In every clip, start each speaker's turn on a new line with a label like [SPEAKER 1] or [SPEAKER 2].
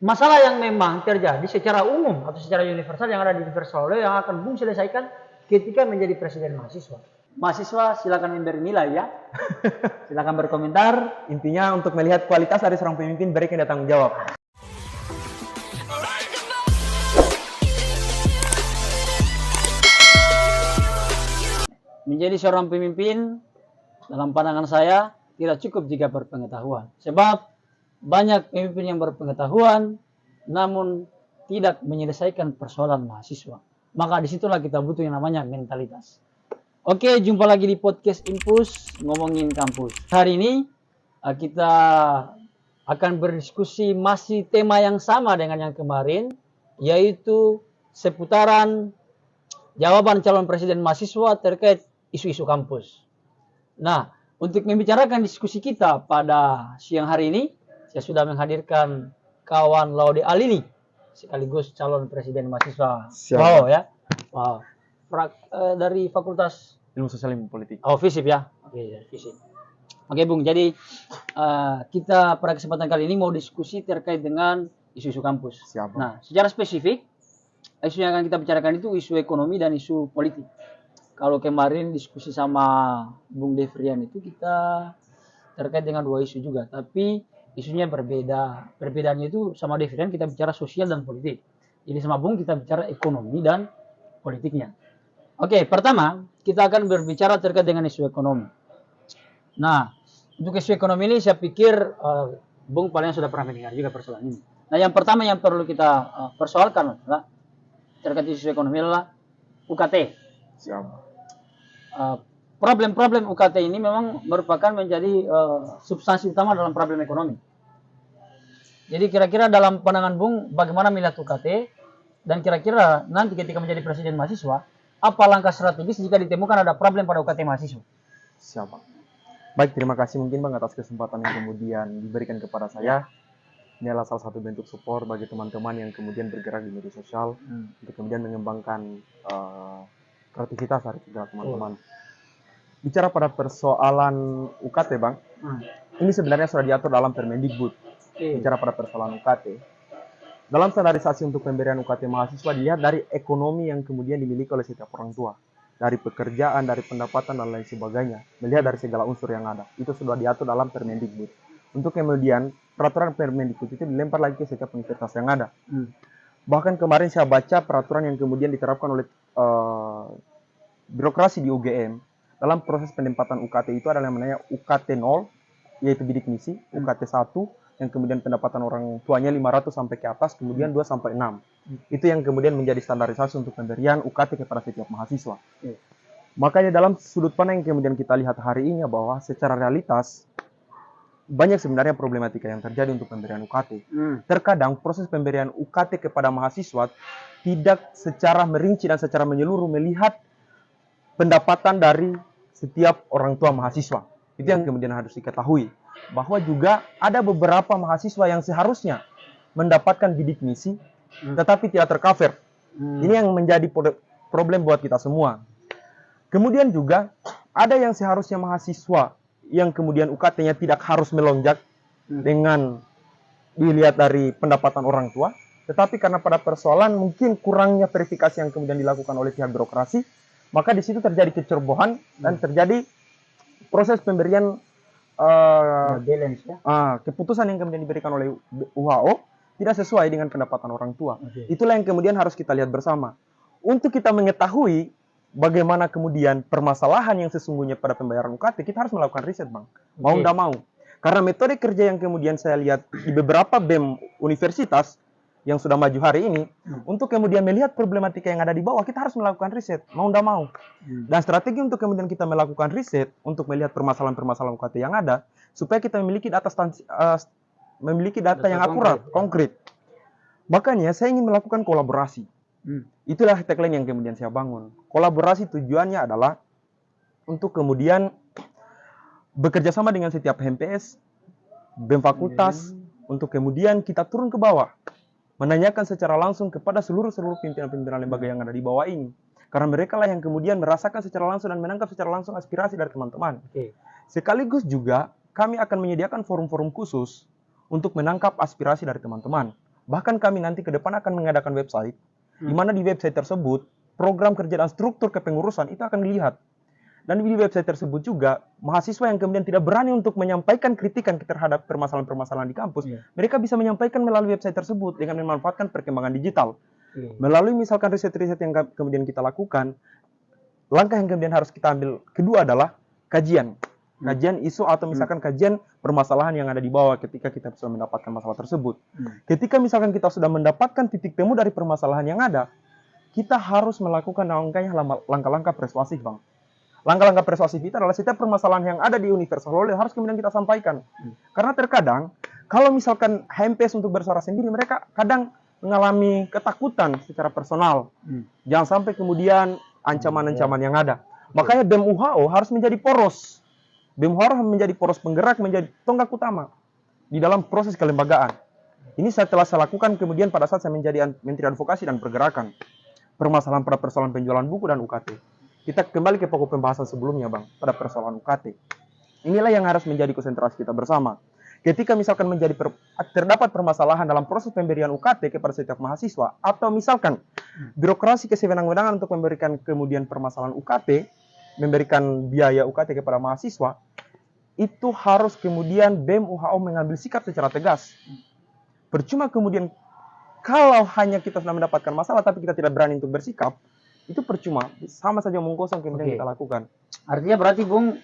[SPEAKER 1] masalah yang memang terjadi secara umum atau secara universal yang ada di universal law yang akan Bung selesaikan ketika menjadi presiden mahasiswa. Mahasiswa silakan memberi nilai ya. Silakan berkomentar.
[SPEAKER 2] Intinya untuk melihat kualitas dari seorang pemimpin, mereka yang tanggung jawab.
[SPEAKER 1] Menjadi seorang pemimpin dalam pandangan saya tidak cukup jika berpengetahuan. Sebab banyak pemimpin yang berpengetahuan namun tidak menyelesaikan persoalan mahasiswa. Maka disitulah kita butuh yang namanya mentalitas. Oke, jumpa lagi di podcast Impus ngomongin kampus. Hari ini kita akan berdiskusi masih tema yang sama dengan yang kemarin, yaitu seputaran jawaban calon presiden mahasiswa terkait isu-isu kampus. Nah, untuk membicarakan diskusi kita pada siang hari ini, saya sudah menghadirkan kawan Laude Alini, sekaligus calon presiden mahasiswa. Wow ya. Wow. Dari Fakultas
[SPEAKER 2] Ilmu Sosial dan Politik.
[SPEAKER 1] Oh, FISIP ya. Oke, FISIP. Oke, Bung. Jadi kita pada kesempatan kali ini mau diskusi terkait dengan isu-isu kampus.
[SPEAKER 2] Siap.
[SPEAKER 1] Nah, secara spesifik, isu yang akan kita bicarakan itu isu ekonomi dan isu politik. Kalau kemarin diskusi sama Bung Devrian itu kita terkait dengan dua isu juga, tapi isunya berbeda. Perbedaannya itu sama Devrian kita bicara sosial dan politik. Jadi sama Bung kita bicara ekonomi dan politiknya. Oke, pertama kita akan berbicara terkait dengan isu ekonomi. Nah, untuk isu ekonomi ini saya pikir Bung paling sudah pernah mendengar juga persoalan ini. Nah, yang pertama yang perlu kita persoalkan adalah terkait isu ekonomi adalah UKT.
[SPEAKER 2] Siap.
[SPEAKER 1] Problem-problem UKT ini memang merupakan menjadi substansi utama dalam problem ekonomi. Jadi kira-kira dalam pandangan Bung bagaimana melihat UKT dan kira-kira nanti ketika menjadi presiden mahasiswa apa langkah strategis jika ditemukan ada problem pada UKT mahasiswa?
[SPEAKER 2] Siap, Bang. Baik, terima kasih mungkin Bang atas kesempatan yang kemudian diberikan kepada saya. Ini adalah salah satu bentuk support bagi teman-teman yang kemudian bergerak di media sosial untuk kemudian mengembangkan kreativitas dari teman-teman. Bicara pada persoalan UKT, Bang, ini sebenarnya sudah diatur dalam Permendikbud. Bicara pada persoalan UKT. Dalam standarisasi untuk pemberian UKT mahasiswa dilihat dari ekonomi yang kemudian dimiliki oleh setiap orang tua. Dari pekerjaan, dari pendapatan, dan lain sebagainya. Melihat dari segala unsur yang ada. Itu sudah diatur dalam Permendikbud. Untuk kemudian peraturan Permendikbud itu dilempar lagi ke setiap universitas yang ada. Bahkan kemarin saya baca peraturan yang kemudian diterapkan oleh birokrasi di UGM. Dalam proses penempatan UKT itu adalah yang namanya UKT 0, yaitu bidik misi. UKT 1, yang kemudian pendapatan orang tuanya 500 sampai ke atas, kemudian 2 sampai 6. Itu yang kemudian menjadi standarisasi untuk pemberian UKT kepada setiap mahasiswa. Makanya dalam sudut pandang yang kemudian kita lihat hari ini bahwa secara realitas banyak sebenarnya problematika yang terjadi untuk pemberian UKT. Terkadang proses pemberian UKT kepada mahasiswa tidak secara merinci dan secara menyeluruh melihat pendapatan dari setiap orang tua mahasiswa. Itu yang kemudian harus diketahui. Bahwa juga ada beberapa mahasiswa yang seharusnya mendapatkan bidik misi tetapi tidak tercover. Ini yang menjadi problem buat kita semua. Kemudian juga ada yang seharusnya mahasiswa yang kemudian UKT-nya tidak harus melonjak dengan dilihat dari pendapatan orang tua, tetapi karena pada persoalan mungkin kurangnya verifikasi yang kemudian dilakukan oleh pihak birokrasi, maka di situ terjadi kecerobohan dan terjadi proses pemberian
[SPEAKER 1] balance ya.
[SPEAKER 2] Keputusan yang kemudian diberikan oleh WHO tidak sesuai dengan pendapatan orang tua. Itulah yang kemudian harus kita lihat bersama. Untuk kita mengetahui bagaimana kemudian permasalahan yang sesungguhnya pada pembayaran UKT, kita harus melakukan riset, Bang. Mau tidak mau. Karena metode kerja yang kemudian saya lihat di beberapa BEM universitas yang sudah maju hari ini, untuk kemudian melihat problematika yang ada di bawah, kita harus melakukan riset, mau tidak mau. Dan strategi untuk kemudian kita melakukan riset, untuk melihat permasalahan-permasalahan UKT yang ada, supaya kita memiliki data yang akurat, konkret. Makanya saya ingin melakukan kolaborasi. Itulah tagline yang kemudian saya bangun. Kolaborasi tujuannya adalah untuk kemudian bekerja sama dengan setiap HMPS, BEM fakultas, untuk kemudian kita turun ke bawah. Menanyakan secara langsung kepada seluruh pimpinan-pimpinan lembaga yang ada di bawah ini. Karena mereka lah yang kemudian merasakan secara langsung dan menangkap secara langsung aspirasi dari teman-teman. Sekaligus juga kami akan menyediakan forum-forum khusus untuk menangkap aspirasi dari teman-teman. Bahkan kami nanti ke depan akan mengadakan website, di mana di website tersebut program kerja dan struktur kepengurusan itu akan dilihat. Dan di website tersebut juga mahasiswa yang kemudian tidak berani untuk menyampaikan kritikan terhadap permasalahan-permasalahan di kampus, mereka bisa menyampaikan melalui website tersebut dengan memanfaatkan perkembangan digital. Melalui misalkan riset-riset yang kemudian kita lakukan, langkah yang kemudian harus kita ambil kedua adalah kajian isu atau misalkan kajian permasalahan yang ada di bawah ketika kita sudah mendapatkan masalah tersebut. Ketika misalkan kita sudah mendapatkan titik temu dari permasalahan yang ada, kita harus melakukan langkah-langkah persuasif, Bang. Langkah-langkah persuasif itu adalah setiap permasalahan yang ada di Universal Law harus kemudian kita sampaikan. Karena terkadang kalau misalkan HMPS untuk bersuara sendiri, mereka kadang mengalami ketakutan secara personal. Jangan sampai kemudian ancaman-ancaman yang ada. Makanya BEM UHO harus menjadi poros. BEM UHO harus menjadi poros penggerak, menjadi tonggak utama di dalam proses kelembagaan. Ini saya telah saya lakukan kemudian pada saat saya menjadi Menteri Advokasi dan Pergerakan. Permasalahan pada persoalan penjualan buku dan UKT. Kita kembali ke pokok pembahasan sebelumnya, Bang, pada persoalan UKT. Inilah yang harus menjadi konsentrasi kita bersama. Ketika misalkan terdapat permasalahan dalam proses pemberian UKT kepada setiap mahasiswa, atau misalkan birokrasi kesewenang-wenangan untuk memberikan kemudian permasalahan UKT, memberikan biaya UKT kepada mahasiswa, itu harus kemudian BEM UHO mengambil sikap secara tegas. Percuma kemudian kalau hanya kita sudah mendapatkan masalah tapi kita tidak berani untuk bersikap, itu percuma, sama saja omong kosong kemudian kita lakukan.
[SPEAKER 1] Artinya berarti Bung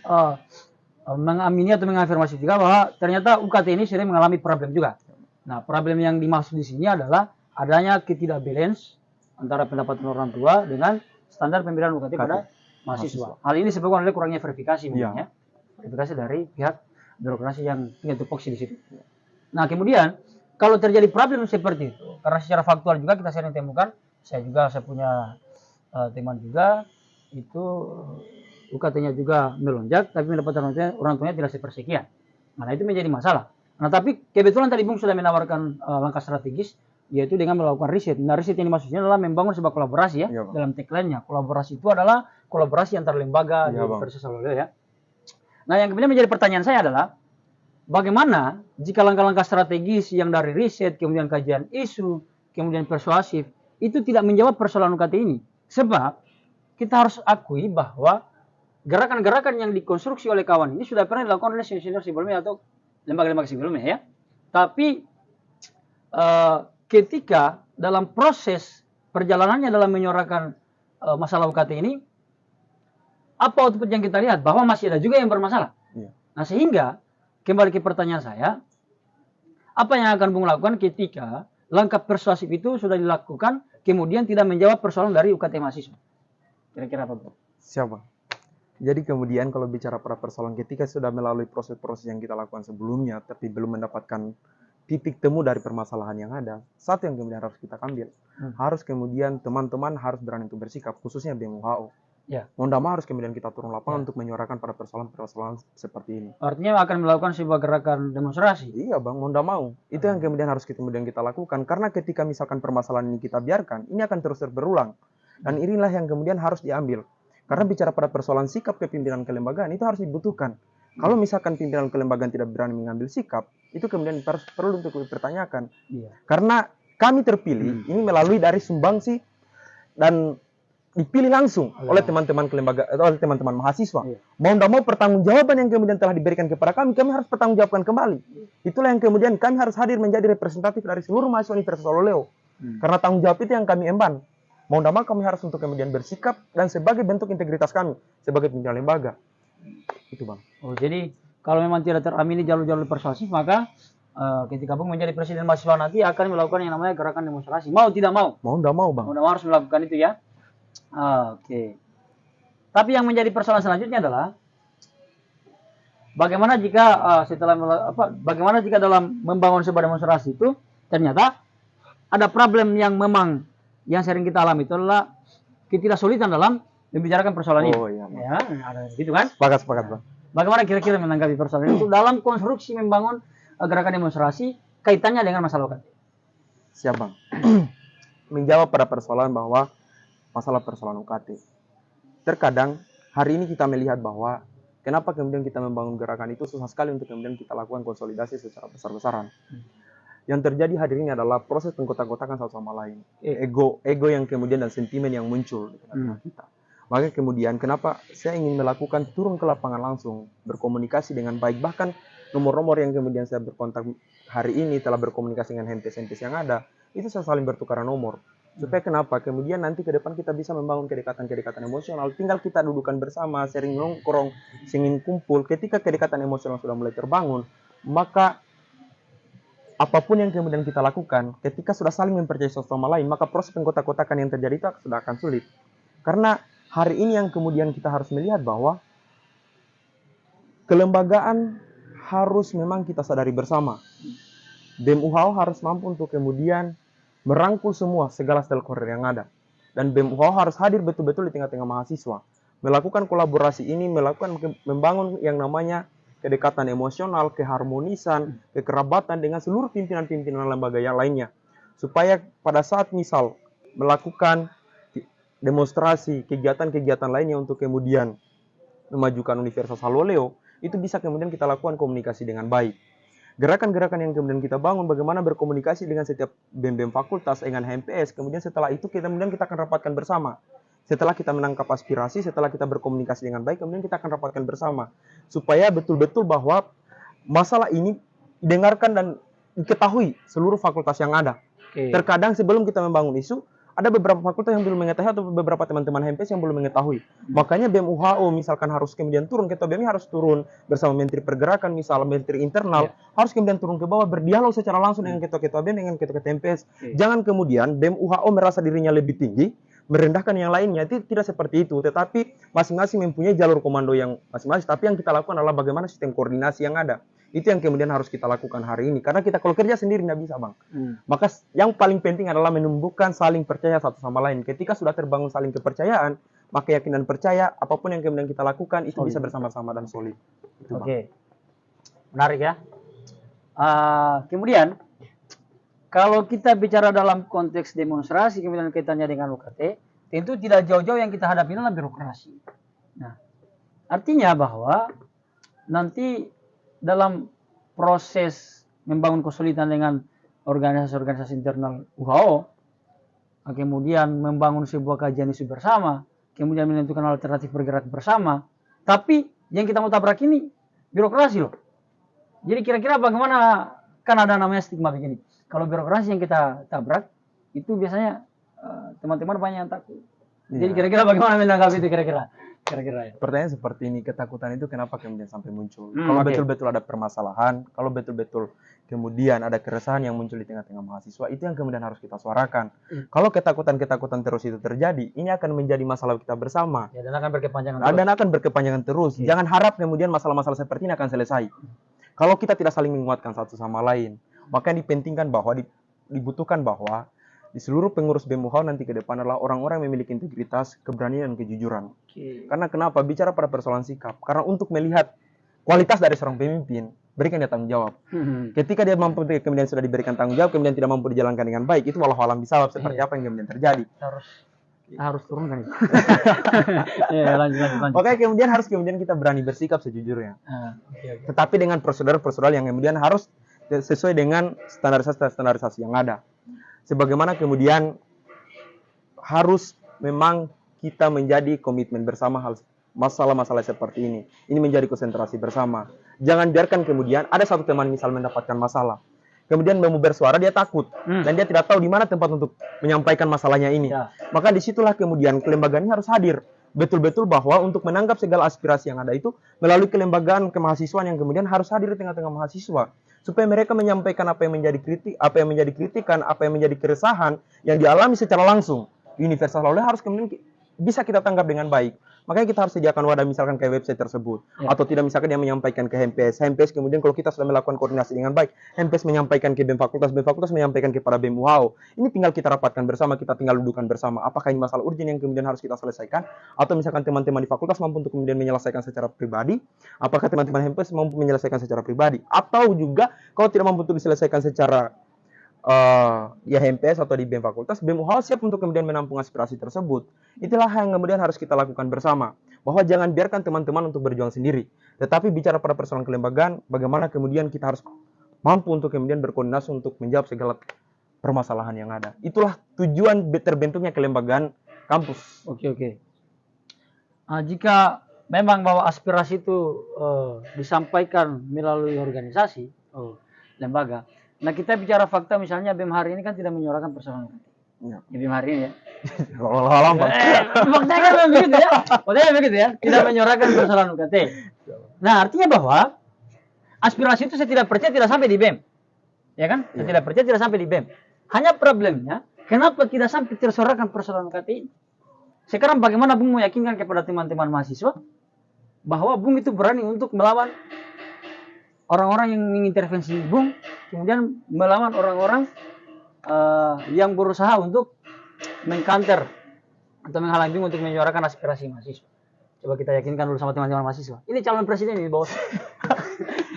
[SPEAKER 1] mengamini atau mengafirmasi juga bahwa ternyata UKT ini sering mengalami problem juga. Nah, problem yang dimaksud di sini adalah adanya ketidakbalance antara pendapatan orang tua dengan standar pemberian UKT pada mahasiswa. Hal ini disebabkan oleh kurangnya verifikasi mungkin ya. Verifikasi dari pihak birokrasi yang punya tupoksi di situ. Nah, kemudian kalau terjadi problem seperti itu, karena secara faktual juga kita sering temukan, saya punya teman juga itu UKT-nya juga melonjak, tapi pendapatan orang tuanya tidak sepersekian. Nah, itu menjadi masalah. Nah, tapi kebetulan tadi Bung sudah menawarkan langkah strategis, yaitu dengan melakukan riset. Nah, riset yang dimaksudnya adalah membangun sebuah kolaborasi ya, dalam tagline-nya. Kolaborasi itu adalah kolaborasi antar lembaga di Universitas Law ya. Nah, yang kemudian menjadi pertanyaan saya adalah, bagaimana jika langkah-langkah strategis yang dari riset, kemudian kajian isu, kemudian persuasif, itu tidak menjawab persoalan UKT ini? Sebab kita harus akui bahwa gerakan-gerakan yang dikonstruksi oleh kawan ini sudah pernah dilakukan oleh senior-senior sebelumnya atau lembaga-lembaga sebelumnya ya. Tapi ketika dalam proses perjalanannya dalam menyuarakan masalah UKT ini, apa output yang kita lihat? Bahwa masih ada juga yang bermasalah. Nah, sehingga kembali ke pertanyaan saya, apa yang akan Bung lakukan ketika langkah persuasif itu sudah dilakukan, kemudian tidak menjawab persoalan dari UKT mahasiswa? Kira-kira apa, Bung?
[SPEAKER 2] Siapa? Jadi kemudian kalau bicara pada persoalan ketika sudah melalui proses-proses yang kita lakukan sebelumnya, tapi belum mendapatkan titik temu dari permasalahan yang ada, satu yang kemudian harus kita ambil, harus kemudian teman-teman harus berani untuk bersikap, khususnya BEM UHO. Mondama harus kemudian kita turun lapangan untuk menyuarakan pada persoalan-persoalan seperti ini.
[SPEAKER 1] Artinya akan melakukan sebuah gerakan demonstrasi?
[SPEAKER 2] Iya, Bang, mau ndak mau. Itu yang kemudian harus kemudian kita lakukan. Karena ketika misalkan permasalahan ini kita biarkan, ini akan terus berulang. Dan inilah yang kemudian harus diambil. Karena bicara pada persoalan sikap kepimpinan kelembagaan itu harus dibutuhkan. Kalau misalkan pimpinan kelembagaan tidak berani mengambil sikap, itu kemudian perlu untuk dipertanyakan. Karena kami terpilih ini melalui dari sumbangsi dan dipilih langsung oleh teman-teman kelembagaan, oleh teman-teman mahasiswa. Mau tidak mau pertanggungjawaban yang kemudian telah diberikan kepada kami harus pertanggungjawabkan kembali. Itulah yang kemudian kami harus hadir menjadi representatif dari seluruh mahasiswa Universitas Loleo. Karena tanggung jawab itu yang kami emban. Mau tidak mau kami harus untuk kemudian bersikap dan sebagai bentuk integritas kami sebagai pimpinan lembaga. Itu, Bang.
[SPEAKER 1] Oh, jadi kalau memang tidak teramini jalur-jalur persuasif, maka ketika Bung menjadi presiden mahasiswa nanti akan melakukan yang namanya gerakan demonstrasi. Mau tidak mau?
[SPEAKER 2] Mau tidak mau, Bang.
[SPEAKER 1] Mau tidak mau harus melakukan itu ya. Oke. Tapi yang menjadi persoalan selanjutnya adalah bagaimana jika bagaimana jika dalam membangun sebuah demonstrasi itu ternyata ada problem yang memang yang sering kita alami itu adalah ketidaksulitan dalam membicarakan persoalan ini. Ya, ada gitu kan?
[SPEAKER 2] Sepakat, Bang.
[SPEAKER 1] Bagaimana kira-kira menanggapi persoalan itu dalam konstruksi membangun gerakan demonstrasi kaitannya dengan masalah UKT?
[SPEAKER 2] Siap, Bang. Menjawab pada persoalan bahwa masalah persoalan UKT. Terkadang hari ini kita melihat bahwa kenapa kemudian kita membangun gerakan itu susah sekali untuk kemudian kita lakukan konsolidasi secara besar-besaran. Yang terjadi hari ini adalah proses pengkotak-kotakan satu sama lain. Ego yang kemudian dan sentimen yang muncul di tengah-tengah kita. Makanya kemudian kenapa saya ingin melakukan turun ke lapangan langsung, berkomunikasi dengan baik. Bahkan nomor-nomor yang kemudian saya berkontak hari ini telah berkomunikasi dengan HMPS yang ada, itu saya saling bertukaran nomor. Supaya kenapa? Kemudian nanti ke depan kita bisa membangun kedekatan-kedekatan emosional. Tinggal kita dudukan bersama, sering nongkrong, sering kumpul. Ketika kedekatan emosional sudah mulai terbangun, maka apapun yang kemudian kita lakukan, ketika sudah saling mempercayai satu sama lain, maka proses pengkotak-kotakan yang terjadi itu sudah akan sulit. Karena hari ini yang kemudian kita harus melihat bahwa kelembagaan harus memang kita sadari bersama. BEM UHO harus mampu untuk kemudian merangkul semua segala stakeholder yang ada. Dan BEM UHO harus hadir betul-betul di tengah-tengah mahasiswa. Melakukan kolaborasi ini, membangun yang namanya kedekatan emosional, keharmonisan, kekerabatan dengan seluruh pimpinan-pimpinan lembaga yang lainnya. Supaya pada saat misal melakukan demonstrasi, kegiatan-kegiatan lainnya untuk kemudian memajukan Universitas Haloleo, itu bisa kemudian kita lakukan komunikasi dengan baik. Gerakan-gerakan yang kemudian kita bangun, bagaimana berkomunikasi dengan setiap BEM-BEM fakultas, dengan HMPS, kemudian setelah itu kemudian kita akan rapatkan bersama. Setelah kita menangkap aspirasi, setelah kita berkomunikasi dengan baik, kemudian kita akan rapatkan bersama. Supaya betul-betul bahwa masalah ini didengarkan dan diketahui seluruh fakultas yang ada. Terkadang sebelum kita membangun isu, ada beberapa fakultas yang belum mengetahui atau beberapa teman-teman HMPS yang belum mengetahui. Makanya BEM UHO misalkan harus kemudian turun, ketua BEM harus turun bersama Menteri Pergerakan, misalnya Menteri Internal, harus kemudian turun ke bawah, berdialog secara langsung dengan ketua-ketua BEM, dengan ketua-ketua HMPS. Jangan kemudian BEM UHO merasa dirinya lebih tinggi, merendahkan yang lainnya. Itu tidak seperti itu, tetapi masing-masing mempunyai jalur komando yang masing-masing. Tapi yang kita lakukan adalah bagaimana sistem koordinasi yang ada. Itu yang kemudian harus kita lakukan hari ini. Karena kita kalau kerja sendiri tidak bisa, Bang. Maka yang paling penting adalah menumbuhkan saling percaya satu sama lain. Ketika sudah terbangun saling kepercayaan, maka yakin dan percaya apapun yang kemudian kita lakukan itu bisa bersama-sama dan solid.
[SPEAKER 1] Oke. Menarik ya. Kemudian kalau kita bicara dalam konteks demonstrasi kemudian kaitannya dengan UKT, tentu tidak jauh-jauh yang kita hadapi adalah birokrasi. Nah, artinya bahwa nanti dalam proses membangun kesulitan dengan organisasi-organisasi internal UHO, kemudian membangun sebuah kajian isu bersama, kemudian menentukan alternatif bergerak bersama, tapi yang kita mau tabrak ini birokrasi loh. Jadi kira-kira bagaimana, kan ada namanya stigma begini, kalau birokrasi yang kita tabrak, itu biasanya teman-teman banyak yang takut. Jadi kira-kira bagaimana menanggapi itu kira-kira? Ya.
[SPEAKER 2] Pertanyaan seperti ini, ketakutan itu kenapa kemudian sampai muncul? Kalau betul-betul ada permasalahan, kalau betul-betul kemudian ada keresahan yang muncul di tengah-tengah mahasiswa, itu yang kemudian harus kita suarakan. Kalau ketakutan-ketakutan terus itu terjadi, ini akan menjadi masalah kita bersama.
[SPEAKER 1] Ya, dan akan berkepanjangan
[SPEAKER 2] terus. Dan akan berkepanjangan terus. Jangan harap kemudian masalah-masalah seperti ini akan selesai. Kalau kita tidak saling menguatkan satu sama lain, maka yang dipentingkan bahwa dibutuhkan bahwa di seluruh pengurus BEM UHO nanti ke depan adalah orang-orang yang memiliki integritas, keberanian, dan kejujuran. Karena kenapa? Bicara pada persoalan sikap. Karena untuk melihat kualitas dari seorang pemimpin, berikan dia tanggung jawab. Ketika dia mampu, kemudian sudah diberikan tanggung jawab, kemudian tidak mampu dijalankan dengan baik, itu walau alam bisawab seperti apa yang kemudian terjadi.
[SPEAKER 1] Harus turun kan itu. Lanjut.
[SPEAKER 2] Makanya kemudian harus kita berani bersikap sejujurnya. Tetapi dengan prosedur-prosedur yang kemudian harus sesuai dengan standarisasi yang ada. Sebagaimana kemudian harus memang kita menjadi komitmen bersama hal masalah-masalah seperti ini. Ini menjadi konsentrasi bersama. Jangan biarkan kemudian ada satu teman misal mendapatkan masalah. Kemudian mau bersuara dia takut. Dan dia tidak tahu di mana tempat untuk menyampaikan masalahnya ini. Maka disitulah kemudian kelembagaan ini harus hadir. Betul-betul bahwa untuk menanggap segala aspirasi yang ada itu melalui kelembagaan kemahasiswaan yang kemudian harus hadir di tengah-tengah mahasiswa. Supaya mereka menyampaikan apa yang menjadi kritik, apa yang menjadi kritikan, apa yang menjadi keresahan yang dialami secara langsung. Universitas Haloleo harus kemudian bisa kita tanggap dengan baik. Makanya kita harus sediakan wadah misalkan kayak website tersebut. Atau tidak misalkan dia menyampaikan ke HMPS. HMPS kemudian kalau kita sudah melakukan koordinasi dengan baik, HMPS menyampaikan ke BEM Fakultas menyampaikan kepada BEM UHO. Ini tinggal kita rapatkan bersama, kita tinggal dudukan bersama. Apakah ini masalah urgen yang kemudian harus kita selesaikan? Atau misalkan teman-teman di fakultas mampu untuk kemudian menyelesaikan secara pribadi? Apakah teman-teman HMPS mampu menyelesaikan secara pribadi? Atau juga kalau tidak mampu untuk diselesaikan secara ya HMPS atau di BEM Fakultas, BEM UHO siap untuk kemudian menampung aspirasi tersebut. Itulah yang kemudian harus kita lakukan bersama. Bahwa jangan biarkan teman-teman untuk berjuang sendiri. Tetapi bicara pada persoalan kelembagaan, bagaimana kemudian kita harus mampu untuk kemudian berkoordinasi untuk menjawab segala permasalahan yang ada. Itulah tujuan terbentuknya kelembagaan kampus.
[SPEAKER 1] Oke. Jika memang bahwa aspirasi itu disampaikan melalui organisasi, lembaga. Nah, kita bicara fakta, misalnya BEM hari ini kan tidak menyuarakan persoalan UKT.
[SPEAKER 2] Ya.
[SPEAKER 1] BEM hari ini ya.
[SPEAKER 2] Lama-lama.
[SPEAKER 1] Faktanya kan memang begitu ya. Faktanya begitu ya. Tidak menyuarakan persoalan UKT. Nah, artinya bahwa aspirasi itu saya tidak percaya tidak sampai di BEM. Ya kan? Saya tidak percaya tidak sampai di BEM. Hanya problemnya, kenapa tidak sampai tersuarakan persoalan UKT ini? Sekarang bagaimana Bung meyakinkan kepada teman-teman mahasiswa bahwa Bung itu berani untuk melawan orang-orang yang mengintervensi Bung, kemudian melawan orang-orang yang berusaha untuk mengkanter atau menghalangi Bung untuk menyuarakan aspirasi mahasiswa. Coba kita yakinkan dulu sama teman-teman mahasiswa. Ini calon presiden ini, bos.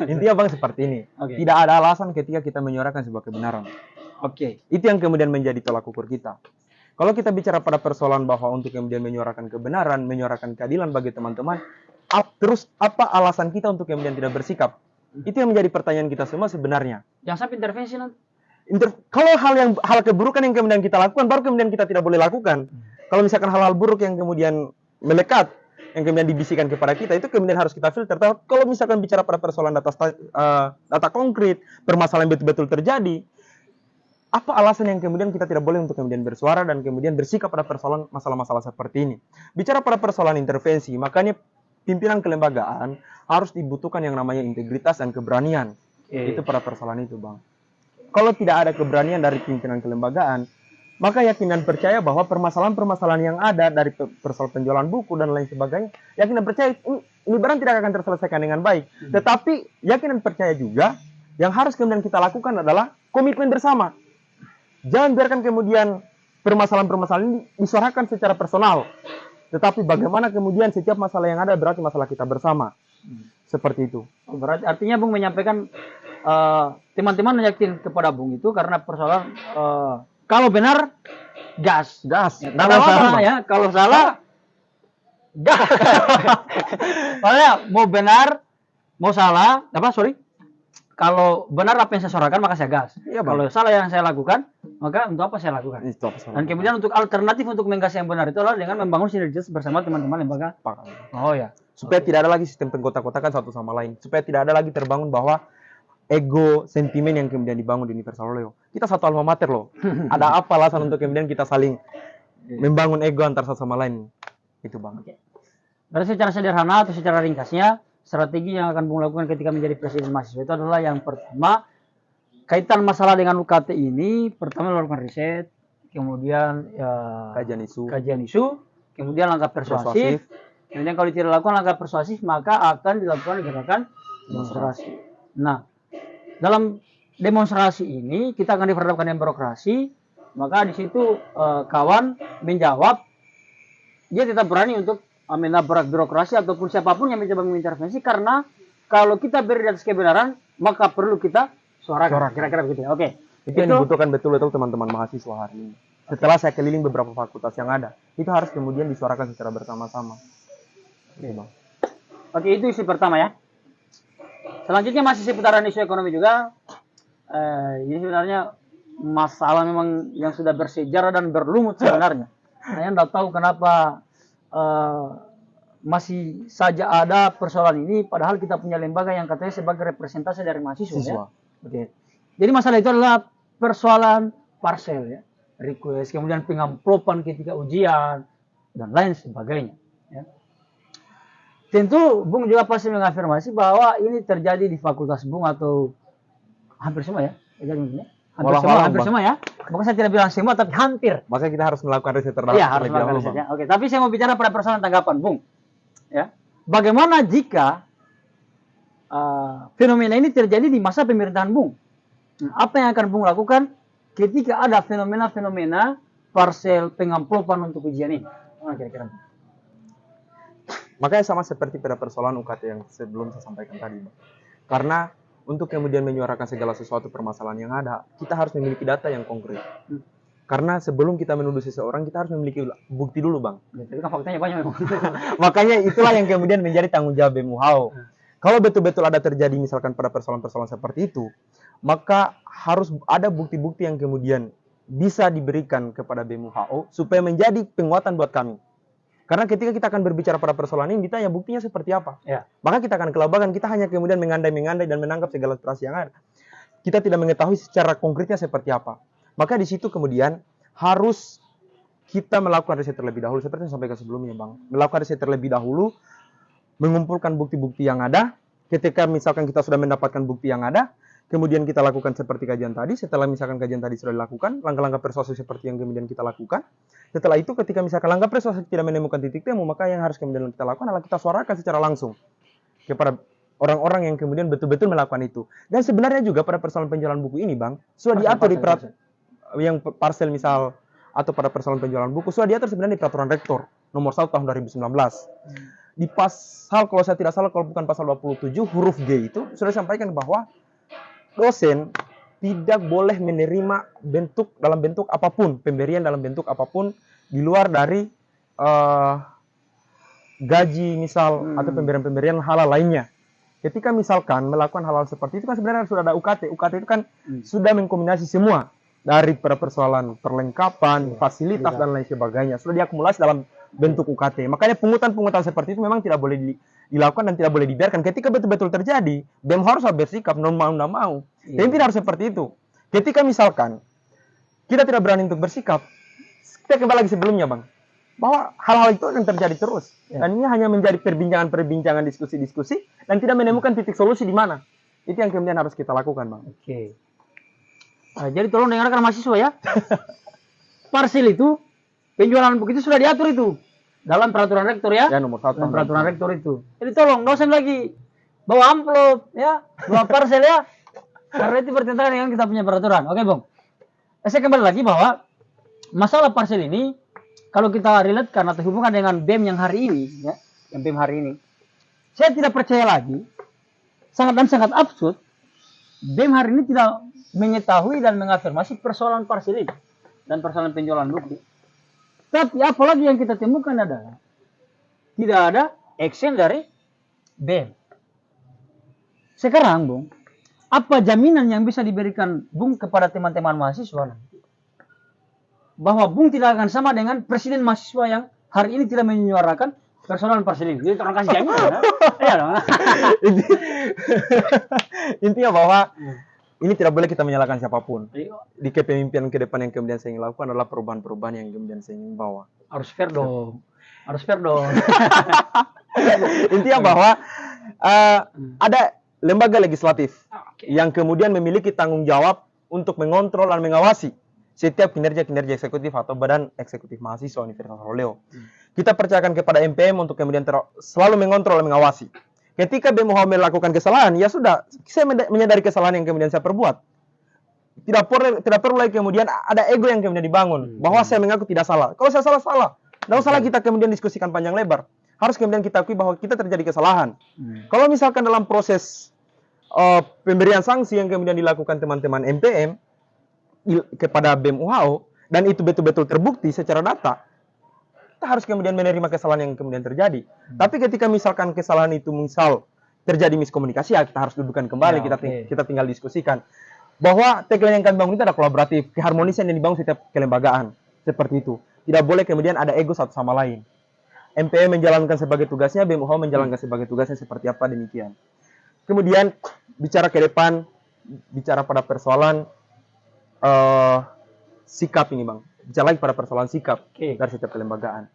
[SPEAKER 2] Intinya Bang seperti ini. Tidak ada alasan ketika kita menyuarakan sebuah kebenaran. Itu yang kemudian menjadi tolak ukur kita. Kalau kita bicara pada persoalan bahwa untuk kemudian menyuarakan kebenaran, menyuarakan keadilan bagi teman-teman, terus apa alasan kita untuk kemudian tidak bersikap? Itu yang menjadi pertanyaan kita semua sebenarnya.
[SPEAKER 1] Jangan sampai intervensi nanti.
[SPEAKER 2] Kalau hal keburukan yang kemudian kita lakukan, baru kemudian kita tidak boleh lakukan. Kalau misalkan hal-hal buruk yang kemudian melekat, yang kemudian dibisikkan kepada kita, itu kemudian harus kita filter. Kalau misalkan bicara pada persoalan data konkret, permasalahan betul-betul terjadi, apa alasan yang kemudian kita tidak boleh untuk kemudian bersuara dan kemudian bersikap pada persoalan masalah-masalah seperti ini? Bicara pada persoalan intervensi, makanya pimpinan kelembagaan harus dibutuhkan yang namanya integritas dan keberanian. Itu pada persoalan itu, Bang. Kalau tidak ada keberanian dari pimpinan kelembagaan, maka yakin dan percaya bahwa permasalahan-permasalahan yang ada dari persoalan penjualan buku dan lain sebagainya, yakin dan percaya ini barang tidak akan terselesaikan dengan baik. Tetapi yakin dan percaya juga yang harus kemudian kita lakukan adalah komitmen bersama. Jangan biarkan kemudian permasalahan-permasalahan ini disuarakan secara personal. Tetapi bagaimana kemudian setiap masalah yang ada berarti masalah kita bersama. Seperti itu.
[SPEAKER 1] Berarti artinya Bung menyampaikan teman-teman meyakin kepada Bung itu karena persoalan kalau benar gas. Kalau salah ya, kalau salah gas. Makanya mau benar, mau salah, kalau benar apa yang saya suarakan maka saya gas. Kalau salah yang saya lakukan, maka untuk apa saya lakukan? Dan kemudian untuk alternatif untuk menggas yang benar itu adalah dengan membangun sinergitas bersama teman-teman lembaga.
[SPEAKER 2] Supaya tidak ada lagi sistem pengkotak-kotakan satu sama lain. Supaya tidak ada lagi terbangun bahwa ego, sentimen yang kemudian dibangun di Universal Leo. Kita satu alma mater loh. Ada apa alasan untuk kemudian kita saling membangun ego antar satu sama lain? Itu Bang.
[SPEAKER 1] Berarti secara sederhana atau secara ringkasnya, strategi yang akan Bung lakukan ketika menjadi presiden mahasiswa itu adalah yang pertama, kaitan masalah dengan UKT ini, pertama melakukan riset, kemudian kajian isu, kemudian langkah persuasif. Kemudian kalau tidak dilakukan langkah persuasif, maka akan dilakukan gerakan demonstrasi. Nah, dalam demonstrasi ini kita akan diperhadapkan dengan birokrasi, maka di situ kawan menjawab, dia tetap berani untuk menabrak birokrasi ataupun siapapun yang mencoba mengintervensi, karena kalau kita beri di atas kebenaran, maka perlu kita suarakan. Kira-kira begitu ya.
[SPEAKER 2] Itu yang dibutuhkan betul-betul teman-teman mahasiswa hari ini. Setelah saya keliling beberapa fakultas yang ada, itu harus kemudian disuarakan secara bersama-sama.
[SPEAKER 1] Itu isu pertama ya. Selanjutnya masih seputaran isu ekonomi juga. Ini sebenarnya masalah memang yang sudah bersejarah dan berlumut sebenarnya. Saya tidak tahu kenapa masih saja ada persoalan ini, padahal kita punya lembaga yang katanya sebagai representasi dari mahasiswa. Ya? Jadi masalah itu adalah persoalan parsel ya, request, kemudian pengamplopan ketika ujian dan lain sebagainya. Ya. Tentu Bung juga pasti mengafirmasi bahwa ini terjadi di fakultas Bung atau hampir semua ya. Hampir semua ya. Bukan saya tidak bilang semua, tapi hampir.
[SPEAKER 2] Makanya kita harus melakukan riset terdalam.
[SPEAKER 1] Iya, harus melakukan risetnya. Tapi saya mau bicara pada persoalan tanggapan Bung. Ya. Bagaimana jika fenomena ini terjadi di masa pemerintahan Bung? Apa yang akan Bung lakukan ketika ada fenomena-fenomena parsel pengamplopan untuk ujian ini? Kira-kira.
[SPEAKER 2] Makanya sama seperti pada persoalan UKT yang sebelum saya sampaikan tadi, Bang. Karena untuk kemudian menyuarakan segala sesuatu permasalahan yang ada, kita harus memiliki data yang konkret. Karena sebelum kita menuduh seseorang, kita harus memiliki bukti dulu, Bang.
[SPEAKER 1] Tapi kan faktanya banyak memang.
[SPEAKER 2] Makanya itulah yang kemudian menjadi tanggung jawab BEM UHAO. Kalau betul-betul ada terjadi misalkan pada persoalan-persoalan seperti itu, maka harus ada bukti-bukti yang kemudian bisa diberikan kepada BMUHO supaya menjadi penguatan buat kami. Karena ketika kita akan berbicara pada persoalan ini, ditanya buktinya seperti apa.
[SPEAKER 1] Ya.
[SPEAKER 2] Maka kita akan kelabakan, kita hanya kemudian mengandai-mengandai dan menangkap segala aspirasi yang ada. Kita tidak mengetahui secara konkretnya seperti apa. Maka di situ kemudian harus kita melakukan riset terlebih dahulu, seperti yang sampaikan sebelumnya, Bang. Melakukan riset terlebih dahulu, mengumpulkan bukti-bukti yang ada. Ketika misalkan kita sudah mendapatkan bukti yang ada, kemudian kita lakukan seperti kajian tadi. Setelah misalkan kajian tadi sudah dilakukan, langkah-langkah persuasif seperti yang kemudian kita lakukan. Setelah itu ketika misalkan langkah persuasif tidak menemukan titik temu, maka yang harus kemudian kita lakukan adalah kita suarakan secara langsung kepada orang-orang yang kemudian betul-betul melakukan itu. Dan sebenarnya juga pada persoalan penjualan buku ini, Bang, sudah diatur di yang parsel misal atau pada persoalan penjualan buku sudah diatur sebenarnya di peraturan rektor nomor 1 tahun 2019. Di pasal, kalau saya tidak salah, kalau bukan pasal 27 huruf G itu sudah disampaikan bahwa dosen tidak boleh menerima dalam bentuk apapun, pemberian dalam bentuk apapun di luar dari gaji misal atau pemberian halal lainnya. Ketika misalkan melakukan hal-hal seperti itu kan sebenarnya sudah ada UKT. UKT itu kan sudah mengkombinasi semua dari persoalan perlengkapan, fasilitas dan lain sebagainya. Sudah diakumulasi dalam bentuk UKT. Makanya pungutan-pungutan seperti itu memang tidak boleh dilakukan dan tidak boleh dibiarkan. Ketika betul-betul terjadi, BEM harus bersikap non mau. Tapi tidak harus seperti itu. Ketika misalkan kita tidak berani untuk bersikap, kita kembali lagi sebelumnya, Bang, bahwa hal-hal itu akan terjadi terus. Dan ini hanya menjadi perbincangan-perbincangan, diskusi-diskusi, dan tidak menemukan titik solusi di mana. Itu yang kemudian harus kita lakukan, Bang.
[SPEAKER 1] Oke. Nah, jadi tolong dengarkan mahasiswa ya. Parsil itu, penjualan buku itu sudah diatur itu dalam peraturan rektor ya.
[SPEAKER 2] Ya, nomor 1.
[SPEAKER 1] Dalam peraturan rektor itu. Jadi tolong dosen lagi bawa amplop ya, bawa parcel ya. Karena itu bertentangan dengan kita punya peraturan. Oke, Bang. Saya kembali lagi bahwa masalah parcel ini kalau kita relatekan atau hubungan dengan BEM yang hari ini ya, yang BEM hari ini, saya tidak percaya lagi, sangat absurd, BEM hari ini tidak mengetahui dan mengafirmasi persoalan parcel ini dan persoalan penjualan buku. Tapi apalagi yang kita temukan adalah tidak ada action dari BEM. Sekarang, Bung, apa jaminan yang bisa diberikan Bung kepada teman-teman mahasiswa nanti? Bahwa Bung tidak akan sama dengan presiden mahasiswa yang hari ini tidak menyuarakan persoalan parcel ini. Jadi tolong kasih jaminan. Ya dong.
[SPEAKER 2] Intinya bahwa ini tidak boleh kita menyalahkan siapapun. Di kepemimpinan ke depan yang kemudian saya ingin lakukan adalah perubahan-perubahan yang kemudian saya ingin bawa.
[SPEAKER 1] Harus fair dong. Harus fair dong.
[SPEAKER 2] Intinya bahwa ada lembaga legislatif yang kemudian memiliki tanggung jawab untuk mengontrol dan mengawasi setiap kinerja-kinerja eksekutif atau badan eksekutif mahasiswa Universitas Roleo. Kita percayakan kepada MPM untuk kemudian selalu mengontrol dan mengawasi. Ketika BEM melakukan kesalahan, ya sudah, saya menyadari kesalahan yang kemudian saya perbuat. Tidak perlu lagi kemudian ada ego yang kemudian dibangun bahwa saya mengaku tidak salah. Kalau saya salah, salah. Tidak usah kita kemudian diskusikan panjang lebar. Harus kemudian kita akui bahwa kita terjadi kesalahan. Kalau misalkan dalam proses pemberian sanksi yang kemudian dilakukan teman-teman MPM kepada BEM UHO dan itu betul-betul terbukti secara data, kita harus kemudian menerima kesalahan yang kemudian terjadi. Tapi ketika misalkan kesalahan itu misal terjadi miskomunikasi, ya kita harus dudukan kembali, kita tinggal diskusikan bahwa tagline yang kami bangun itu ada kolaboratif, keharmonisan yang dibangun setiap kelembagaan seperti itu. Tidak boleh kemudian ada ego satu sama lain. MPM menjalankan sebagai tugasnya, BEM UHO menjalankan sebagai tugasnya, seperti apa demikian. Kemudian bicara ke depan, bicara pada persoalan sikap ini, Bang. Bicara lagi pada persoalan sikap dari setiap kelembagaan.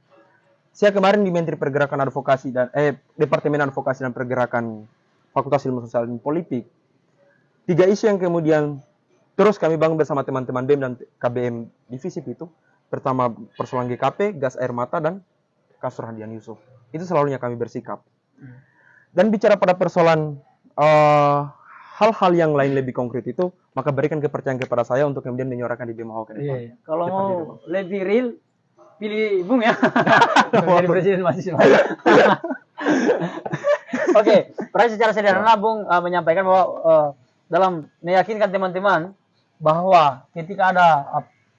[SPEAKER 2] Saya kemarin di Menteri Pergerakan Advokasi dan Departemen Advokasi dan Pergerakan Fakultas Ilmu Sosial dan Politik. 3 isu yang kemudian terus kami bangun bersama teman-teman BEM dan KBM Divisip itu. Pertama persoalan GKP, gas air mata, dan kasus Rahadian Yusuf. Itu selalunya kami bersikap. Dan bicara pada persoalan hal-hal yang lain lebih konkret itu, maka berikan kepercayaan kepada saya untuk kemudian menyuarakan di BEM UHO ke depan.
[SPEAKER 1] Kalau mau lebih real, pilih Bung ya. Jadi presiden mahasiswa. Oke, secara sederhana Bung menyampaikan bahwa dalam meyakinkan teman-teman bahwa ketika ada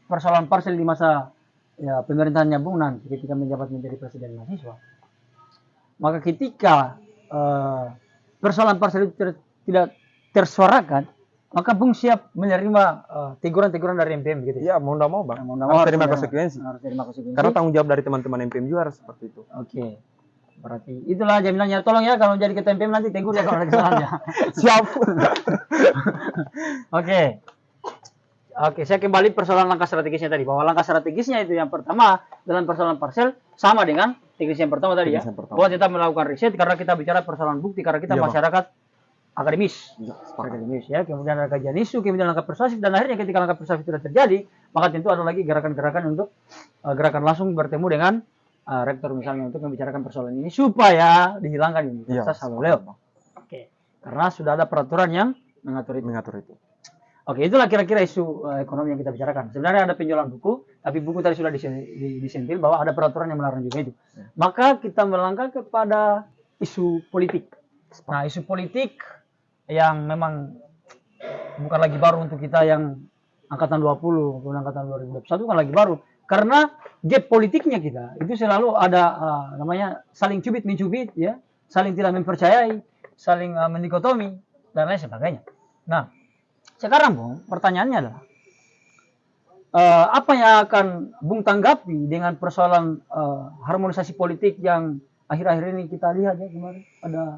[SPEAKER 1] persoalan parcel di masa pemerintahannya Bung nanti ketika menjabat menjadi presiden mahasiswa, maka ketika persoalan parcel itu tidak tersuarakan, maka Bung siap menerima teguran-teguran dari MPM gitu.
[SPEAKER 2] Iya, mau nggak mau bang.
[SPEAKER 1] Mau nggak mau
[SPEAKER 2] Harus terima konsekuensi.
[SPEAKER 1] Harus terima konsekuensi.
[SPEAKER 2] Karena tanggung jawab dari teman-teman MPM juga harus seperti itu.
[SPEAKER 1] Oke. Berarti itulah jaminannya. Tolong ya kalau jadi ketua MPM nanti tegur ya kalau ada kesalahannya.
[SPEAKER 2] Siap.
[SPEAKER 1] Oke. Oke, saya kembali persoalan langkah strategisnya tadi. Bahwa langkah strategisnya itu yang pertama dalam persoalan parsel sama dengan teknis yang pertama tadi ya. Bahwa kita melakukan riset karena kita bicara persoalan bukti karena kita masyarakat akademis. Akademis ya. Kemudian ada kajian isu, kemudian langkah persuasif dan akhirnya ketika langkah persuasif sudah terjadi, maka tentu ada lagi gerakan-gerakan untuk gerakan langsung bertemu dengan rektor misalnya untuk membicarakan persoalan ini supaya dihilangkan Universitas Haloleo. Oke. Karena sudah ada peraturan yang mengatur itu. Oke, itulah kira-kira isu ekonomi yang kita bicarakan. Sebenarnya ada penjualan buku, tapi buku tadi sudah disentil bahwa ada peraturan yang melarang juga itu. Maka kita melangkah kepada isu politik. Nah, isu politik yang memang bukan lagi baru untuk kita yang angkatan 20 atau angkatan 2021 kan lagi baru. Karena gap politiknya kita itu selalu ada namanya saling cubit-mencubit ya, saling tidak mempercayai, saling mendikotomi dan lain sebagainya. Nah, sekarang Bung, pertanyaannya adalah apa yang akan Bung tanggapi dengan persoalan harmonisasi politik yang akhir-akhir ini kita lihat ya kemarin ada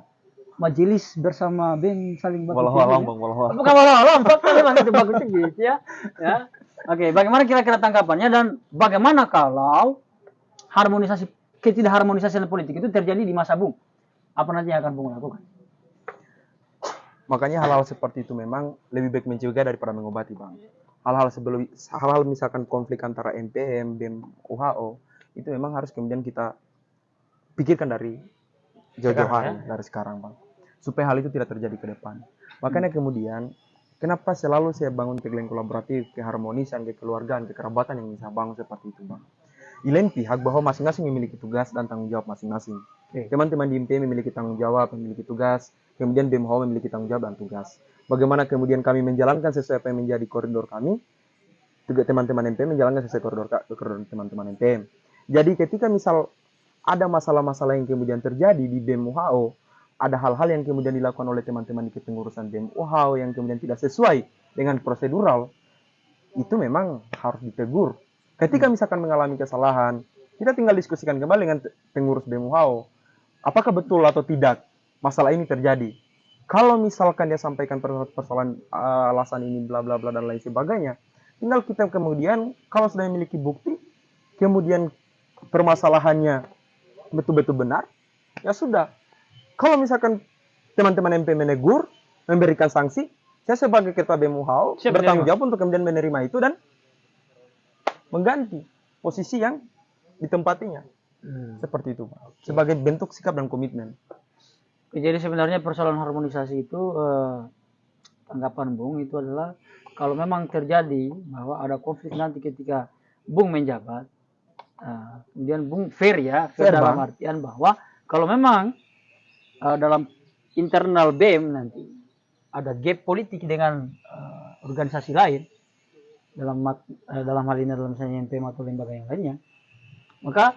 [SPEAKER 1] majelis bersama BEM saling baku
[SPEAKER 2] Walau Bang, walau.
[SPEAKER 1] Bukan walau, memang itu bagus gitu ya. Oke, bagaimana kira-kira tanggapannya dan bagaimana kalau ketidakharmonisasi politik itu terjadi di masa Bung? Apa nanti yang akan Bung lakukan?
[SPEAKER 2] Makanya hal-hal seperti itu memang lebih baik mencegah daripada mengobati bang. Hal-hal misalkan konflik antara MPM, BEM, UHO itu memang harus kemudian kita pikirkan dari jauh-jauhan dari sekarang bang, supaya hal itu tidak terjadi ke depan. Makanya kemudian kenapa selalu saya bangun tagline kolaboratif, keharmonisan, kekeluargaan, kekerabatan yang bisa bangun seperti itu bang. Di lain pihak bahwa masing-masing memiliki tugas dan tanggung jawab masing-masing. Teman-teman di MPM memiliki tanggung jawab, memiliki tugas, kemudian BEM UHO memiliki tanggung jawab dan tugas. Bagaimana kemudian kami menjalankan sesuai apa yang menjadi koridor kami, juga teman-teman MPM menjalankan sesuai koridor teman-teman MPM. Jadi ketika misal ada masalah-masalah yang kemudian terjadi di BEM UHO, ada hal-hal yang kemudian dilakukan oleh teman-teman di kepengurusan BEM UHO yang kemudian tidak sesuai dengan prosedural, itu memang harus ditegur. Ketika misalkan mengalami kesalahan, kita tinggal diskusikan kembali dengan pengurus BEM UHO, apakah betul atau tidak masalah ini terjadi. Kalau misalkan dia sampaikan persoalan alasan ini bla bla bla dan lain sebagainya, tinggal kita kemudian kalau sudah memiliki bukti, kemudian permasalahannya betul-betul benar, ya sudah. Kalau misalkan teman-teman MP menegur, memberikan sanksi, saya sebagai ketua BEM UHO bertanggung jawab untuk kemudian menerima itu dan mengganti posisi yang ditempatinya. Seperti itu, Pak. Sebagai bentuk sikap dan komitmen.
[SPEAKER 1] Jadi sebenarnya persoalan harmonisasi itu tanggapan Bung itu adalah kalau memang terjadi bahwa ada konflik nanti ketika Bung menjabat, kemudian Bung fair dalam artian bahwa kalau memang dalam internal BEM nanti ada gap politik dengan organisasi lain dalam hal ini dalam misalnya MPM atau lembaga yang lainnya, maka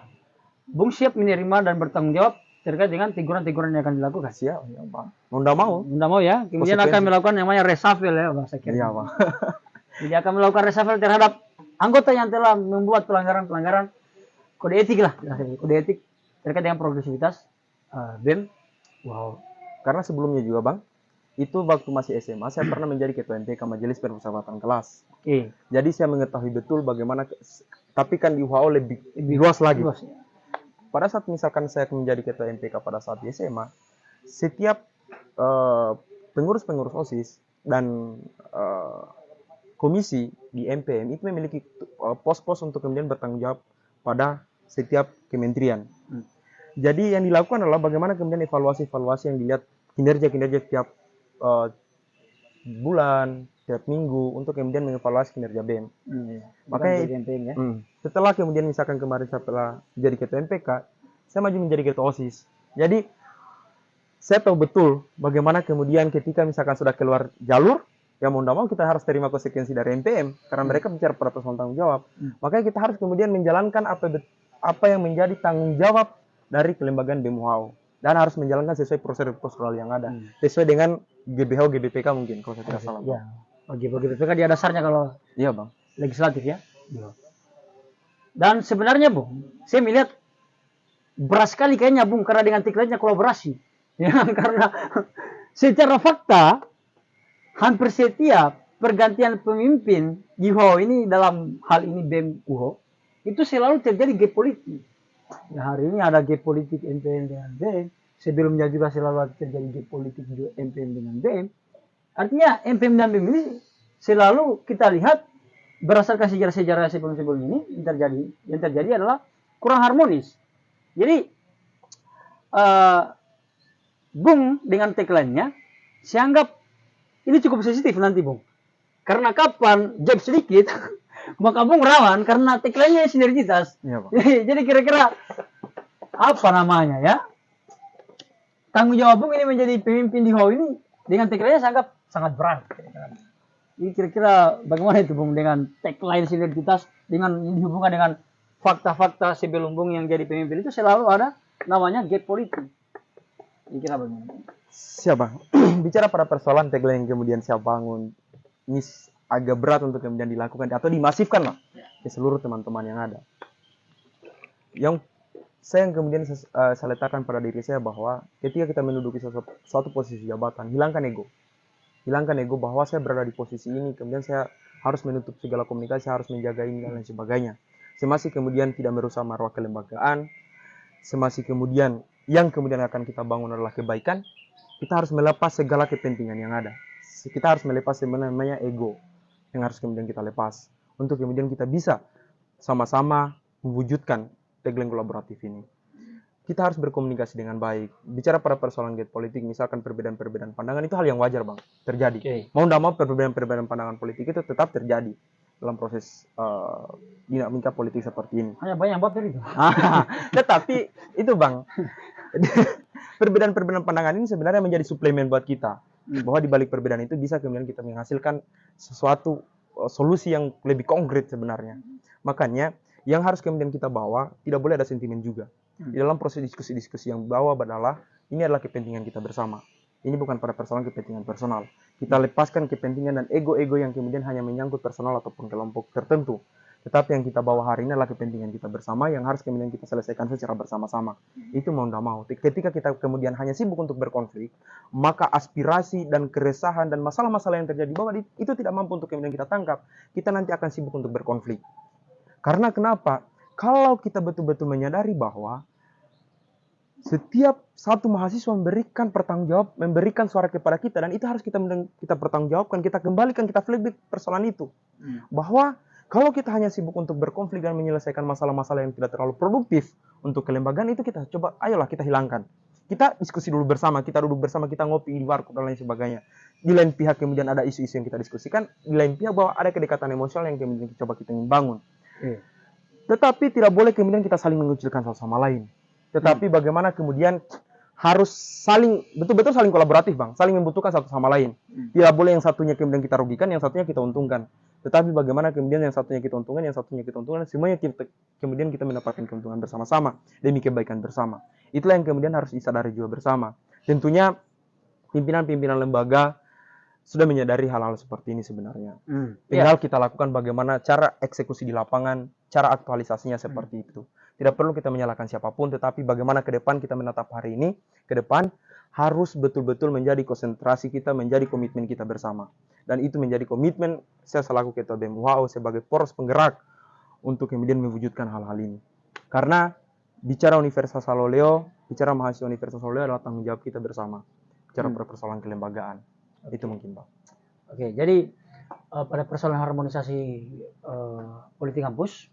[SPEAKER 1] Bung siap menerima dan bertanggung jawab terkait dengan teguran-teguran yang akan dilakukan.
[SPEAKER 2] Siap, ya Bang. Nggak mau
[SPEAKER 1] ya. Kemudian akan melakukan yang namanya reshuffle ya, bahasa kira.
[SPEAKER 2] Iya, Bang.
[SPEAKER 1] Jadi akan melakukan reshuffle terhadap anggota yang telah membuat pelanggaran kode etik lah, kode etik terkait dengan progresivitas BEM.
[SPEAKER 2] Wow. Karena sebelumnya juga, Bang, itu waktu masih SMA saya pernah menjadi ketua MPK Majelis Permusyawaratan Kelas. Jadi saya mengetahui betul bagaimana, tapi kan di UHO lebih luas lagi. Pada saat misalkan saya menjadi ketua MPK pada saat di SMA, setiap pengurus-pengurus OSIS dan komisi di MPM itu memiliki pos-pos untuk kemudian bertanggung jawab pada setiap kementerian. Jadi yang dilakukan adalah bagaimana kemudian evaluasi-evaluasi yang dilihat kinerja-kinerja tiap bulan, tiap minggu untuk kemudian mengevaluasi kinerja BEM. Makanya setelah kemudian misalkan kemarin setelah jadi ketua MPK, saya maju menjadi ketua OSIS. Jadi saya tahu betul bagaimana kemudian ketika misalkan sudah keluar jalur, ya mau tidak mau kita harus terima konsekuensi dari MPM karena mereka bicara peraturan tanggung jawab. Makanya kita harus kemudian menjalankan apa yang menjadi tanggung jawab dari kelembagaan BEM UHO dan harus menjalankan sesuai prosedur prosedural yang ada, sesuai dengan GBH GBPK mungkin kalau saya tidak salah.
[SPEAKER 1] GPPK dia dasarnya kalau
[SPEAKER 2] Iya bang.
[SPEAKER 1] legislatif ya. Dan sebenarnya Bung, saya melihat beras sekali kayaknya Bung karena dengan tagline-nya kolaborasi. Ya, karena secara fakta hampir setiap pergantian pemimpin di UHO ini dalam hal ini BEM UHO itu selalu terjadi gap politik. Ya, hari ini ada gap politik MPM dengan BEM, sebelumnya juga selalu terjadi gap politik MPM dengan BEM. Artinya MPM dan BEM ini selalu kita lihat berdasarkan sejarah-sejarah sebelum-sebelum ini yang terjadi adalah kurang harmonis. Jadi Bung dengan tagline-nya saya anggap ini cukup sensitif nanti Bung. Karena kapan job sedikit maka Bung rawan karena tagline-nya sinergitas.
[SPEAKER 2] Iya, Bang.
[SPEAKER 1] Jadi kira-kira apa namanya ya? Tanggung jawab Bung ini menjadi pemimpin di UHO ini dengan tagline-nya saya anggap sangat berat. Jadi kira-kira bagaimana itu Bung dengan tagline sinergitas dengan dihubungkan dengan fakta-fakta sebelum Bung yang jadi pemimpin itu selalu ada namanya gap politik. Kira bagaimana?
[SPEAKER 2] Siapa? Bicara pada persoalan tagline yang kemudian saya bangun, ini agak berat untuk kemudian dilakukan atau dimasifkan lah ke seluruh teman-teman yang ada. Yang saya yang kemudian saya letakkan pada diri saya bahwa ketika kita menduduki suatu posisi jabatan, hilangkan ego. Hilangkan ego bahwa saya berada di posisi ini, kemudian saya harus menutup segala komunikasi, harus menjaga ini dan lain sebagainya. Semasih kemudian tidak merusak marwah kelembagaan, semasih kemudian yang kemudian akan kita bangun adalah kebaikan, kita harus melepas segala kepentingan yang ada. Kita harus melepas namanya ego yang harus kemudian kita lepas untuk kemudian kita bisa sama-sama mewujudkan tagline kolaboratif ini. Kita harus berkomunikasi dengan baik. Bicara pada persoalan gate politik, misalkan perbedaan-perbedaan pandangan itu hal yang wajar bang, terjadi. Mau tidak mau perbedaan-perbedaan pandangan politik itu tetap terjadi dalam proses dinamika politik seperti ini.
[SPEAKER 1] Hanya banyak banget itu.
[SPEAKER 2] Tetapi itu bang, perbedaan-perbedaan pandangan ini sebenarnya menjadi suplemen buat kita. Bahwa di balik perbedaan itu bisa kemudian kita menghasilkan sesuatu solusi yang lebih konkret sebenarnya. Makanya yang harus kemudian kita bawa tidak boleh ada sentimen juga. Di dalam proses diskusi-diskusi yang bawa adalah ini adalah kepentingan kita bersama. Ini bukan pada persoalan kepentingan personal. Kita lepaskan kepentingan dan ego-ego yang kemudian hanya menyangkut personal ataupun kelompok tertentu. Tetapi yang kita bawa hari ini adalah kepentingan kita bersama yang harus kemudian kita selesaikan secara bersama-sama. Itu mau tidak mau. Ketika kita kemudian hanya sibuk untuk berkonflik, maka aspirasi dan keresahan dan masalah-masalah yang terjadi bahwa itu tidak mampu untuk kemudian kita tangkap. Kita nanti akan sibuk untuk berkonflik. Karena kenapa? Kalau kita betul-betul menyadari bahwa setiap satu mahasiswa memberikan pertanggungjawab, memberikan suara kepada kita, dan itu harus kita pertanggungjawabkan, kita kembalikan, kita flashback persoalan itu. Bahwa kalau kita hanya sibuk untuk berkonflik dan menyelesaikan masalah-masalah yang tidak terlalu produktif untuk kelembagaan, itu kita coba, ayolah kita hilangkan. Kita diskusi dulu bersama, kita duduk bersama, kita ngopi di warkop dan lain sebagainya. Di lain pihak kemudian ada isu-isu yang kita diskusikan, di lain pihak bahwa ada kedekatan emosional yang kemudian coba kita ingin bangun. Tetapi tidak boleh kemudian kita saling mengucilkan satu sama lain. Tetapi bagaimana kemudian harus saling, betul-betul saling kolaboratif bang, saling membutuhkan satu sama lain. Tidak boleh yang satunya kemudian kita rugikan, yang satunya kita untungkan. Tetapi bagaimana kemudian yang satunya kita untungkan, yang satunya kita untungkan, semuanya kemudian kita mendapatkan keuntungan bersama-sama demi kebaikan bersama. Itulah yang kemudian harus disadari juga bersama. Tentunya pimpinan-pimpinan lembaga sudah menyadari hal-hal seperti ini sebenarnya. Tinggal kita lakukan bagaimana cara eksekusi di lapangan, cara aktualisasinya seperti itu. Tidak perlu kita menyalahkan siapapun, tetapi bagaimana ke depan kita menatap hari ini, ke depan harus betul-betul menjadi konsentrasi kita, menjadi komitmen kita bersama. Dan itu menjadi komitmen saya selaku Ketua BEM UHO sebagai poros penggerak untuk kemudian mewujudkan hal-hal ini. Karena bicara Universitas Saloleo, bicara mahasiswa Universitas Saloleo adalah tanggung jawab kita bersama. Bicara persoalan kelembagaan. Itu mungkin Pak.
[SPEAKER 1] Oke, jadi pada persoalan harmonisasi politik kampus,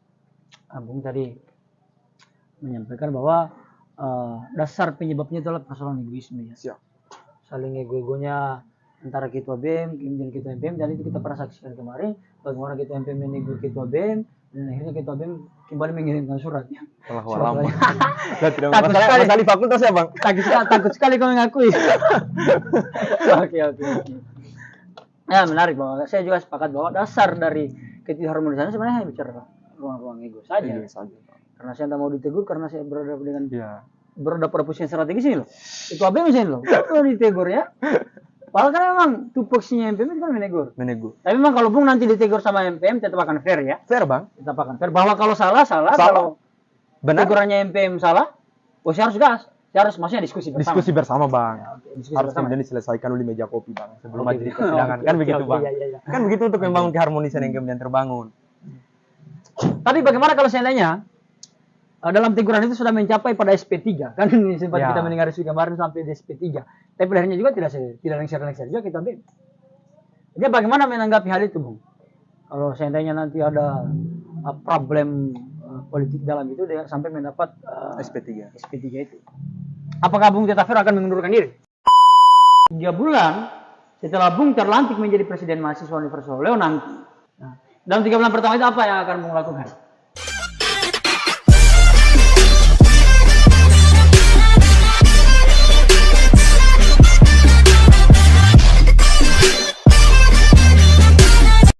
[SPEAKER 1] Bung tadi menyampaikan bahwa dasar penyebabnya adalah persoalan egoisme ya.
[SPEAKER 2] Siap.
[SPEAKER 1] Saling ego-egonya antara ketua BEM, kemudian ketua MPM, dan itu kita pernah saksikan kemarin bagaimana ketua MPM menegur ketua BEM, dan akhirnya ketua BEM kembali mengirimkan suratnya.
[SPEAKER 2] Lama. Dan tidak masalah fakultas ya bang.
[SPEAKER 1] Takut sekali kau mengakui. Oke. Ya menarik bahwa saya juga sepakat bahwa dasar dari ketidakharmonisan sebenarnya hanya bicara ruang-ruang ego saja. Karena saya tidak mau ditegur karena saya berada pada posisi strategis ini loh. Ketua BEM misalnya loh, kalau ditegur ya. Padahal kan memang tupoksinya MPM itu kan menegur.
[SPEAKER 2] Menegur.
[SPEAKER 1] Tapi memang kalau Bung nanti ditegur sama MPM tetap akan fair ya.
[SPEAKER 2] Fair, Bang.
[SPEAKER 1] Tetap akan fair. Bahwa kalau salah. Kalau
[SPEAKER 2] Benar.
[SPEAKER 1] tegurannya MPM salah, saya harus gas. Saya harus maksudnya diskusi bersama.
[SPEAKER 2] Diskusi bersama, Bang.
[SPEAKER 1] Diskusi
[SPEAKER 2] Harus
[SPEAKER 1] bersama.
[SPEAKER 2] kemudian diselesaikan oleh meja kopi, Bang, sebelum
[SPEAKER 1] Oke.
[SPEAKER 2] majelis persidangan. Kan
[SPEAKER 1] Oke,
[SPEAKER 2] begitu,
[SPEAKER 1] oke,
[SPEAKER 2] Bang.
[SPEAKER 1] iya.
[SPEAKER 2] Kan begitu untuk membangun keharmonisan yang kemudian terbangun.
[SPEAKER 1] Tapi bagaimana kalau seandainya dalam teguran itu sudah mencapai pada SP3, kan sempat
[SPEAKER 2] Ya.
[SPEAKER 1] kita mendengar isu kemarin sampai di SP3. Tapi pada akhirnya juga tidak lengser juga kita ambil. Jadi bagaimana menanggapi hal itu, Bung? Kalau seandainya nanti ada problem politik dalam itu sampai mendapat
[SPEAKER 2] SP3.
[SPEAKER 1] SP3 itu. Apakah Bung Teta Fer akan mengundurkan diri? 3 bulan setelah Bung terlantik menjadi presiden mahasiswa Universitas Leo nanti. Nah, dalam 3 bulan pertama itu apa yang akan Bung lakukan?